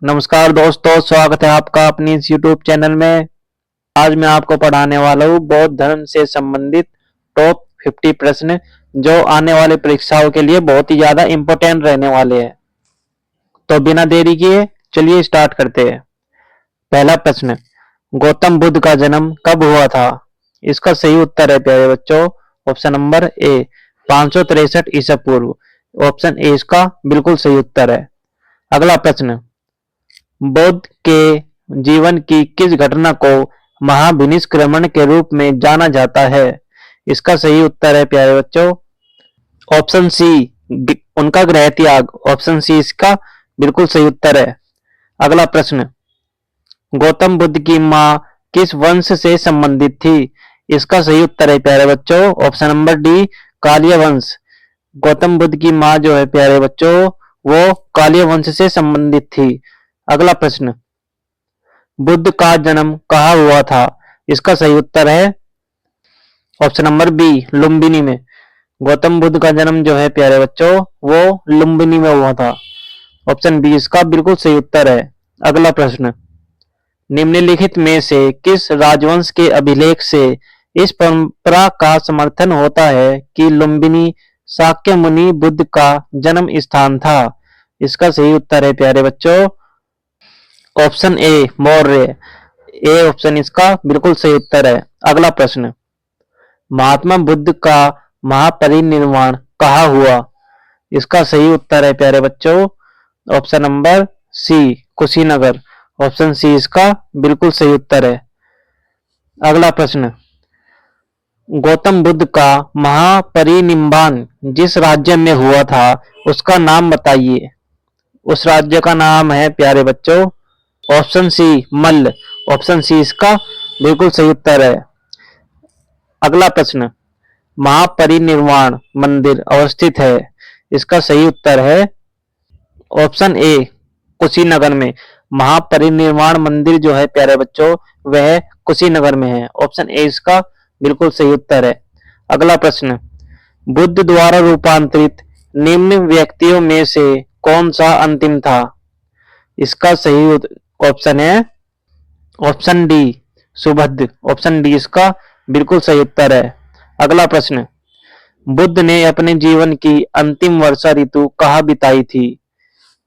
नमस्कार दोस्तों, स्वागत है आपका अपनी इस YouTube चैनल में। आज मैं आपको पढ़ाने वाला हूँ बौद्ध धर्म से संबंधित टॉप 50 प्रश्न जो आने वाले परीक्षाओं के लिए बहुत ही ज्यादा इम्पोर्टेंट रहने वाले हैं। तो बिना देरी किए चलिए स्टार्ट करते हैं। पहला प्रश्न, गौतम बुद्ध का जन्म कब हुआ था? इसका सही उत्तर है प्यारे बच्चों ऑप्शन नंबर ए 563 ईसा पूर्व। ऑप्शन ए इसका बिल्कुल सही उत्तर है। अगला प्रश्न, बुद्ध के जीवन की किस घटना को महाभिनिष्क्रमण के रूप में जाना जाता है? इसका सही उत्तर है प्यारे बच्चों ऑप्शन सी उनका गृह त्याग। ऑप्शन सी इसका बिल्कुल सही उत्तर है। अगला प्रश्न, गौतम बुद्ध की मां किस वंश से संबंधित थी? इसका सही उत्तर है प्यारे बच्चों ऑप्शन नंबर डी कालिय वंश। गौतम बुद्ध की मां जो है प्यारे बच्चों वो कालिय वंश से संबंधित थी। अगला प्रश्न, बुद्ध का जन्म कहाँ हुआ था? इसका सही उत्तर है ऑप्शन नंबर बी लुम्बिनी में। गौतम बुद्ध का जन्म जो है प्यारे बच्चों वो लुम्बिनी में हुआ था। ऑप्शन बी इसका बिल्कुल सही उत्तर है। अगला प्रश्न, निम्नलिखित में से किस राजवंश के अभिलेख से इस परंपरा का समर्थन होता है कि लुम्बिनी शाक्य मुनि बुद्ध का जन्म स्थान था? इसका सही उत्तर है प्यारे बच्चों option A Maurya. A option इसका बिल्कुल सही उत्तर है। अगला प्रश्न, महात्मा बुद्ध का महापरिनिर्वाण कहाँ हुआ? इसका सही उत्तर है प्यारे बच्चों option number C Kushinagar. Option C इसका बिल्कुल सही उत्तर है। अगला प्रश्न, गौतम बुद्ध का महापरिनिर्वाण जिस राज्य में हुआ था उसका नाम बताइए। उस राज्य का नाम है प्यारे बच्चों ऑप्शन सी मल्ल। ऑप्शन सी इसका बिल्कुल सही उत्तर है। अगला प्रश्न, महापरिनिर्वाण मंदिर अवस्थित है? इसका सही उत्तर है ऑप्शन ए कुशीनगर में। महापरिनिर्वाण मंदिर जो है प्यारे बच्चों वह कुशीनगर में है। ऑप्शन ए इसका बिल्कुल सही उत्तर है। अगला प्रश्न, बुद्ध द्वारा रूपांतरित निम्न व्यक्तियों में से कौन सा अंतिम था? इसका सही ऑप्शन है option D Subhadra. Option D इसका बिल्कुल सही उत्तर है। अगला प्रश्न, बुद्ध ने अपने जीवन की अंतिम वर्षा ऋतु कहाँ बिताई थी?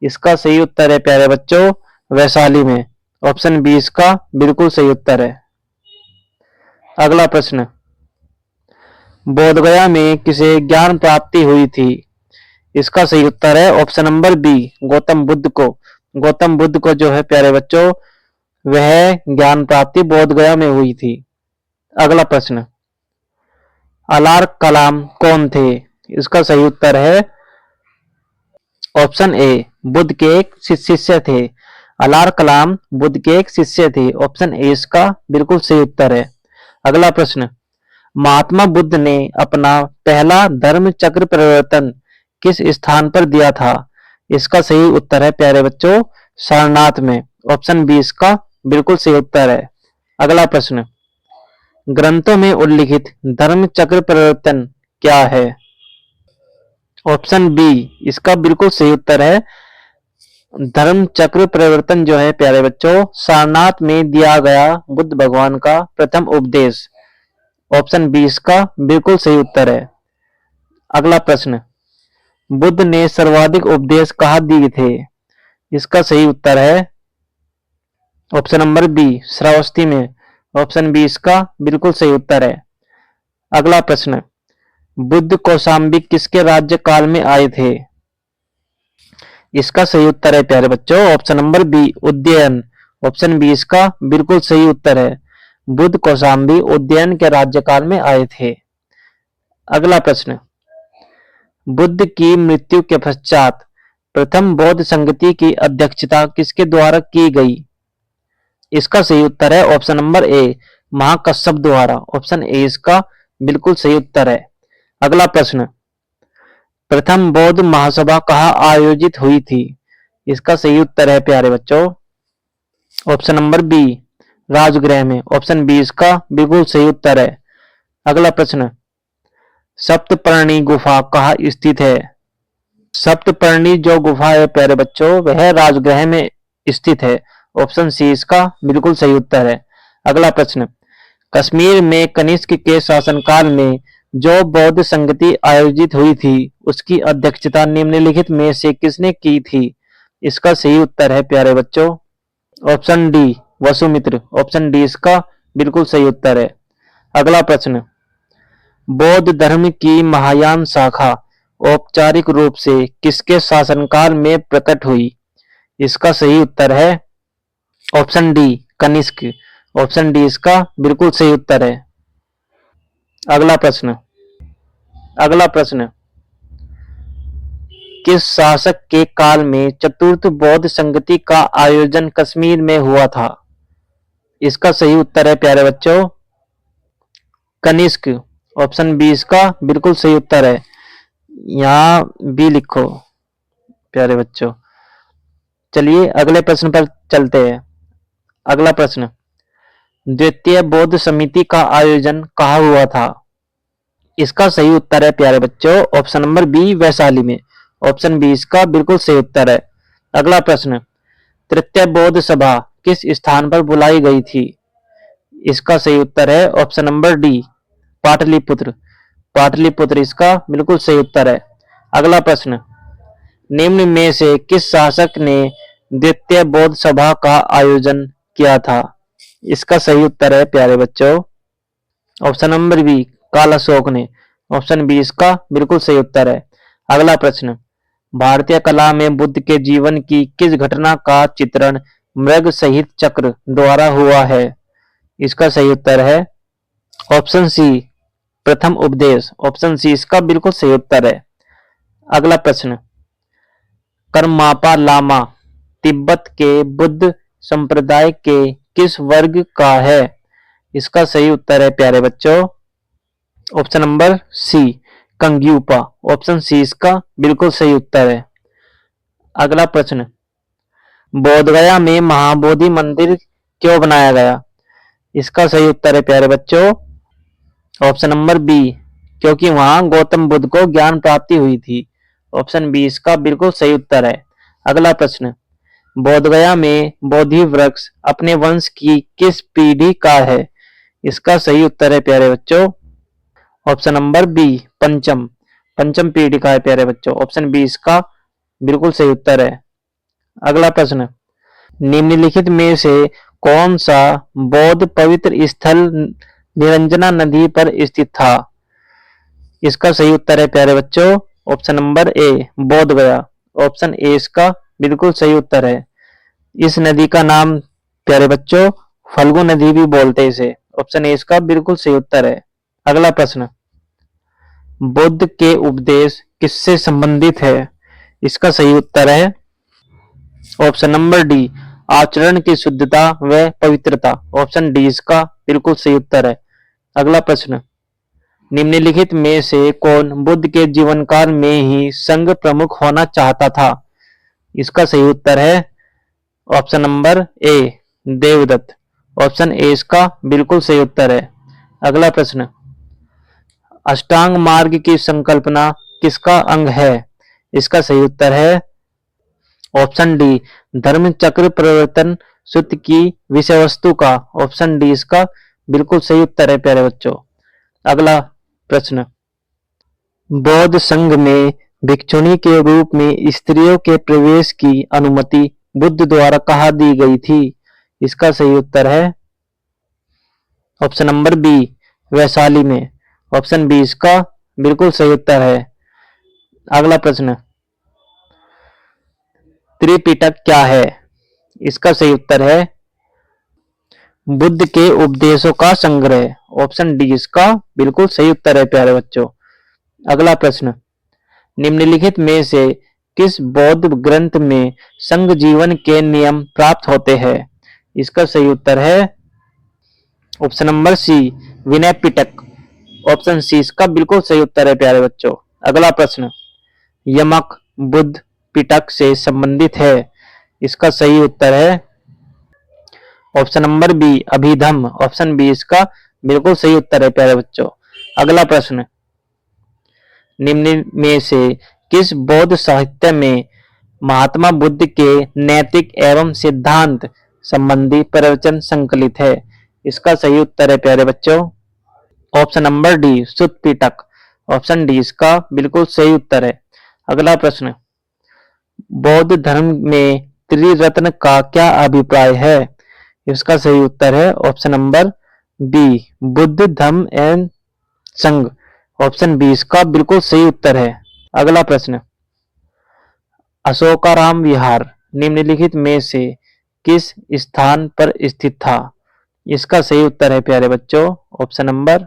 इसका सही उत्तर है प्यारे बच्चों वैशाली में। ऑप्शन बी इसका बिल्कुल सही उत्तर है। अगला प्रश्न, बोधगया में किसे ज्ञान प्राप्ति हुई थी? इसका सही उत्तर है option number B Gautam Buddha को। गौतम बुद्ध को जो है प्यारे बच्चों वह ज्ञान प्राप्ति बोधगया में हुई थी। अगला प्रश्न, अलार कलाम कौन थे? इसका सही उत्तर है ऑप्शन ए बुद्ध के एक शिष्य थे। अलार कलाम बुद्ध के एक शिष्य थे। ऑप्शन ए इसका बिल्कुल सही उत्तर है। अगला प्रश्न, महात्मा बुद्ध ने अपना पहला धर्म चक्र परिवर्तन किस स्थान पर दिया था? इसका सही उत्तर है प्यारे बच्चों सारनाथ में। ऑप्शन बी इसका बिल्कुल सही उत्तर है। अगला प्रश्न, ग्रंथों में उल्लिखित धर्म चक्र परिवर्तन क्या है? ऑप्शन बी इसका बिल्कुल सही उत्तर है। धर्म चक्र परिवर्तन जो है प्यारे बच्चों सारनाथ में दिया गया बुद्ध भगवान का प्रथम उपदेश। ऑप्शन बी इसका बिल्कुल सही उत्तर है। अगला प्रश्न, बुद्ध ने सर्वाधिक उपदेश कहाँ दिए थे? इसका सही उत्तर है ऑप्शन नंबर बी श्रावस्ती में। ऑप्शन बी इसका बिल्कुल सही उत्तर है। अगला प्रश्न, बुद्ध कौशाम्बी किसके राज्य काल में आए थे? इसका सही उत्तर है प्यारे बच्चों option number B Ujjain. Option B इसका बिल्कुल सही उत्तर है। बुद्ध कौशाम्बी उज्जैन के राज्यकाल में आए थे। अगला प्रश्न, बुद्ध की मृत्यु के पश्चात प्रथम बौद्ध संगति की अध्यक्षता किसके द्वारा की गई? इसका सही उत्तर है ऑप्शन नंबर ए महाकश्यप द्वारा। ऑप्शन ए इसका बिल्कुल सही उत्तर है। अगला प्रश्न, प्रथम बौद्ध महासभा कहाँ आयोजित हुई थी? इसका सही उत्तर है प्यारे बच्चों ऑप्शन नंबर बी राजगृह में। ऑप्शन बी इसका बिल्कुल सही उत्तर है। अगला प्रश्न, सप्तपर्णी गुफा कहाँ स्थित है? सप्तपर्णी जो गुफा है प्यारे बच्चों वह राजगृह में स्थित है? ऑप्शन सी इसका बिल्कुल सही उत्तर है। अगला प्रश्न, कश्मीर में कनिष्क के शासनकाल में जो बौद्ध संगति आयोजित हुई थी उसकी अध्यक्षता निम्नलिखित में से किसने की थी? इसका सही उत्तर है प्यारे बच्चों option D Vasumitra. Option D इसका बिल्कुल सही उत्तर है। अगला प्रश्न, बौद्ध धर्म की महायान शाखा औपचारिक रूप से किसके शासनकाल में प्रकट हुई? इसका सही उत्तर है option D Kanishka. Option D इसका बिल्कुल सही उत्तर है। अगला प्रश्न, अगला प्रश्न, किस शासक के काल में चतुर्थ बौद्ध संगति का आयोजन कश्मीर में हुआ था? इसका सही उत्तर है प्यारे बच्चों कनिष्क। ऑप्शन बी इसका बिल्कुल सही उत्तर है। यहाँ बी लिखो प्यारे बच्चों। चलिए अगले प्रश्न पर चलते हैं। अगला प्रश्न, द्वितीय बौद्ध समिति का आयोजन कहाँ हुआ था? इसका सही उत्तर है प्यारे बच्चों ऑप्शन नंबर बी वैशाली में। ऑप्शन बी इसका बिल्कुल सही उत्तर है। अगला प्रश्न, तृतीय बौद्ध सभा किस स्थान पर बुलाई गई थी? इसका सही उत्तर है option number D Pataliputra. Pataliputra इसका बिल्कुल सही उत्तर है। अगला प्रश्न, निम्न में से किस शासक ने द्वितीय बौद्ध सभा का आयोजन किया था? इसका सही उत्तर है प्यारे बच्चों ऑप्शन नंबर बी काल अशोक ने। ऑप्शन बी इसका बिल्कुल सही उत्तर है। अगला प्रश्न, भारतीय कला में बुद्ध के जीवन की किस घटना का चित्रण मृग सहित चक्र द्वारा हुआ है? इसका सही उत्तर है ऑप्शन सी प्रथम उपदेश। ऑप्शन सी इसका बिल्कुल सही उत्तर है। अगला प्रश्न, करमापा लामा तिब्बत के बुद्ध संप्रदाय के किस वर्ग का है? इसका सही उत्तर है प्यारे बच्चों ऑप्शन नंबर सी कंग्यूपा। ऑप्शन सी इसका बिल्कुल सही उत्तर है। अगला प्रश्न, बोधगया में महाबोधि मंदिर क्यों बनाया गया? इसका सही उत्तर है प्यारे बच्चों ऑप्शन नंबर बी क्योंकि वहां गौतम बुद्ध को ज्ञान प्राप्ति हुई थी। ऑप्शन बी इसका बिल्कुल सही उत्तर है। अगला प्रश्न, बोधगया में बोधि वृक्ष अपने वंश की किस पीढ़ी का है? इसका सही उत्तर है प्यारे बच्चों ऑप्शन नंबर बी पंचम। पंचम पीढ़ी का है प्यारे बच्चों। ऑप्शन बी इसका बिल्कुल सही उत्तर है। अगला प्रश्न, निम्नलिखित में से कौन सा बौद्ध पवित्र स्थल निरंजना नदी पर स्थित था? इसका सही उत्तर है प्यारे बच्चों ऑप्शन नंबर ए बोध गया। ऑप्शन ए इसका बिल्कुल सही उत्तर है। इस नदी का नाम प्यारे बच्चों फल्गु नदी भी बोलते हैं इसे। ऑप्शन ए इसका बिल्कुल सही उत्तर है। अगला प्रश्न, बुद्ध के उपदेश किससे संबंधित है? इसका सही उत्तर है ऑप्शन नंबर डी आचरण की शुद्धता व पवित्रता। ऑप्शन डी इसका बिल्कुल सही उत्तर है। अगला प्रश्न, निम्नलिखित में से कौन बुद्ध के जीवन काल में ही संघ प्रमुख होना चाहता था? इसका सही उत्तर है option number A Devadatta. Option A इसका बिल्कुल सही उत्तर है। अगला प्रश्न, अष्टांग मार्ग की संकल्पना किसका अंग है? इसका सही उत्तर है ऑप्शन डी धर्म चक्र प्रवर्तन सूत्र की विषय वस्तु का। ऑप्शन डी इसका बिल्कुल सही उत्तर है प्यारे बच्चों। अगला प्रश्न, बौद्ध संघ में भिक्षुणी के रूप में स्त्रियों के प्रवेश की अनुमति बुद्ध द्वारा कहाँ दी गई थी? इसका सही उत्तर है ऑप्शन नंबर बी वैशाली में। ऑप्शन बी इसका बिल्कुल सही उत्तर है। अगला प्रश्न, त्रिपिटक क्या है? इसका सही उत्तर है बुद्ध के उपदेशों का संग्रह। ऑप्शन डी इसका बिल्कुल सही उत्तर है प्यारे बच्चों। अगला प्रश्न, निम्नलिखित में से किस बौद्ध ग्रंथ में संघ जीवन के नियम प्राप्त होते हैं? इसका सही उत्तर है ऑप्शन नंबर सी विनय पिटक। ऑप्शन सी इसका बिल्कुल सही उत्तर है प्यारे बच्चों। अगला प्रश्न, यमक बुद्ध पिटक से संबंधित है। इसका सही उत्तर है option number B Abhidhamma. Option B इसका बिल्कुल सही उत्तर है प्यारे बच्चों। अगला प्रश्न, निम्न में से किस बौद्ध साहित्य में महात्मा बुद्ध के नैतिक एवं सिद्धांत संबंधी प्रवचन संकलित है? इसका सही उत्तर है प्यारे बच्चों ऑप्शन नंबर डी सुत्त पिटक। ऑप्शन डी इसका बिल्कुल सही उत्तर है। अगला प्रश्न, बौद्ध धर्म में त्रिरत्न का क्या अभिप्राय है? इसका सही उत्तर है option number B Buddha Dhamma एवं संघ। ऑप्शन बी इसका बिल्कुल सही उत्तर है। अगला प्रश्न, अशोकाराम विहार निम्नलिखित में से किस स्थान पर स्थित था? इसका सही उत्तर है प्यारे बच्चों option number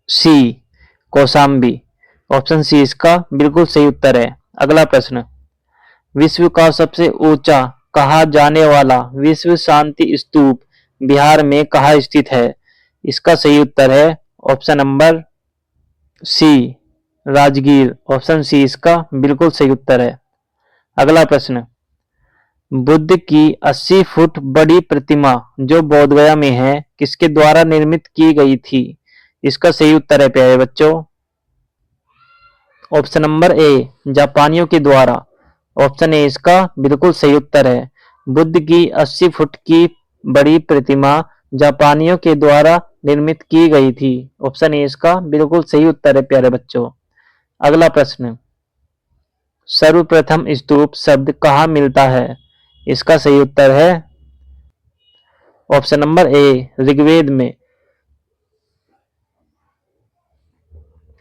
C Kaushambi. Option C इसका बिल्कुल सही उत्तर है। अगला प्रश्न, विश्व का सबसे ऊंचा कहा जाने वाला विश्व शांति स्तूप बिहार में कहाँ स्थित है? इसका सही उत्तर है option number C Rajgir. Option C इसका बिल्कुल सही उत्तर है। अगला प्रश्न, बुद्ध की 80 फुट बड़ी प्रतिमा जो बोधगया में है किसके द्वारा निर्मित की गई थी? इसका सही उत्तर है प्यारे बच्चों ऑप्शन नंबर ए जापानियों के द्वारा। ऑप्शन ए इसका बिल्कुल सही उत्तर है। बुद्ध की 80 फुट की बड़ी प्रतिमा जापानियों के द्वारा निर्मित की गई थी। ऑप्शन ए इसका बिल्कुल सही उत्तर है प्यारे बच्चों। अगला प्रश्न, सर्वप्रथम स्तूप शब्द कहाँ मिलता है? इसका सही उत्तर है ऑप्शन नंबर ए ऋग्वेद में।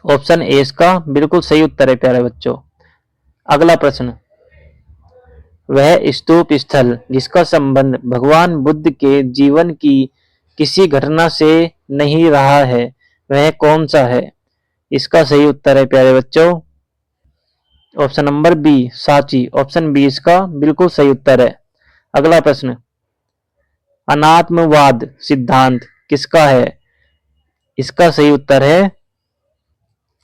ऑप्शन ए इसका बिल्कुल सही उत्तर है प्यारे बच्चों। अगला प्रश्न, वह स्तूप स्थल जिसका संबंध भगवान बुद्ध के जीवन की किसी घटना से नहीं रहा है वह कौन सा है? इसका सही उत्तर है प्यारे बच्चों option number B Sanchi. Option B इसका बिल्कुल सही उत्तर है। अगला प्रश्न, अनात्मवाद सिद्धांत किसका है? इसका सही उत्तर है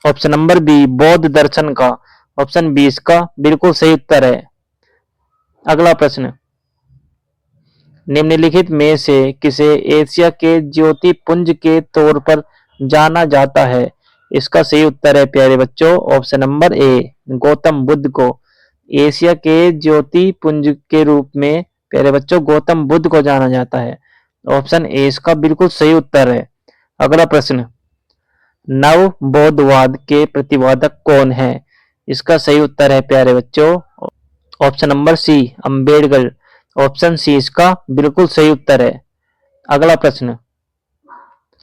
ऑप्शन नंबर बी बौद्ध दर्शन का। ऑप्शन बी इसका बिल्कुल सही उत्तर है। अगला प्रश्न, निम्नलिखित में से किसे एशिया के ज्योति पुंज के तौर पर जाना जाता है? इसका सही उत्तर है प्यारे बच्चों ऑप्शन नंबर ए गौतम बुद्ध को एशिया के ज्योति पुंज के रूप में प्यारे बच्चों गौतम बुद्ध को जाना जाता है। ऑप्शन ए इसका बिल्कुल सही उत्तर है। अगला प्रश्न, नव बौद्धवाद के प्रतिपादक कौन है? इसका सही उत्तर है प्यारे बच्चों option number C Ambedkar. Option C इसका बिल्कुल सही उत्तर है। अगला प्रश्न,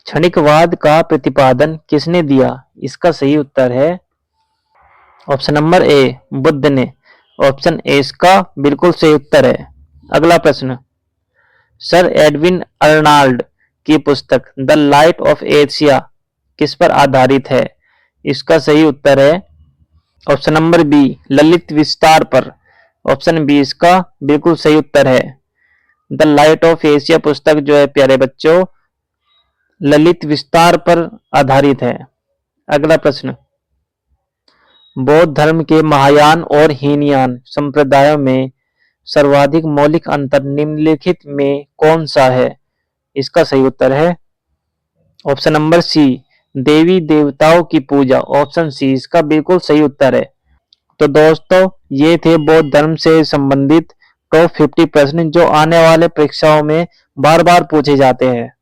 क्षणिकवाद का प्रतिपादन किसने दिया? इसका सही उत्तर है ऑप्शन नंबर ए बुद्ध ने। ऑप्शन ए इसका बिल्कुल सही उत्तर है। अगला प्रश्न, सर एडविन अर्नाल्ड की पुस्तक द लाइट ऑफ एशिया किस पर आधारित है? इसका सही उत्तर है ऑप्शन नंबर बी ललित विस्तार पर। ऑप्शन बी इसका बिल्कुल सही उत्तर है। द लाइट ऑफ एशिया पुस्तक जो है प्यारे बच्चों ललित विस्तार पर आधारित है। अगला प्रश्न, बौद्ध धर्म के महायान और हीनयान संप्रदायों में सर्वाधिक मौलिक अंतर निम्नलिखित में कौन सा है? इसका सही उत्तर है ऑप्शन नंबर सी देवी देवताओं की पूजा। ऑप्शन सी इसका बिल्कुल सही उत्तर है। तो दोस्तों ये थे बौद्ध धर्म से संबंधित टॉप 50 प्रश्न जो आने वाले परीक्षाओं में बार बार पूछे जाते हैं।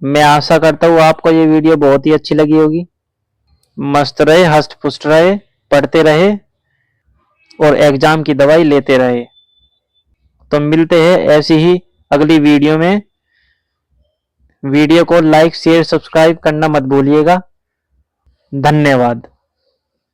मैं आशा करता हूँ आपको ये वीडियो बहुत ही अच्छी लगी होगी। मस्त रहे, हष्ट पुष्ट रहे, पढ़ते रहे और एग्जाम की दवाई लेते रहे। तो मिलते हैं ऐसी ही अगली वीडियो में। वीडियो को लाइक शेयर सब्सक्राइब करना मत भूलिएगा। धन्यवाद।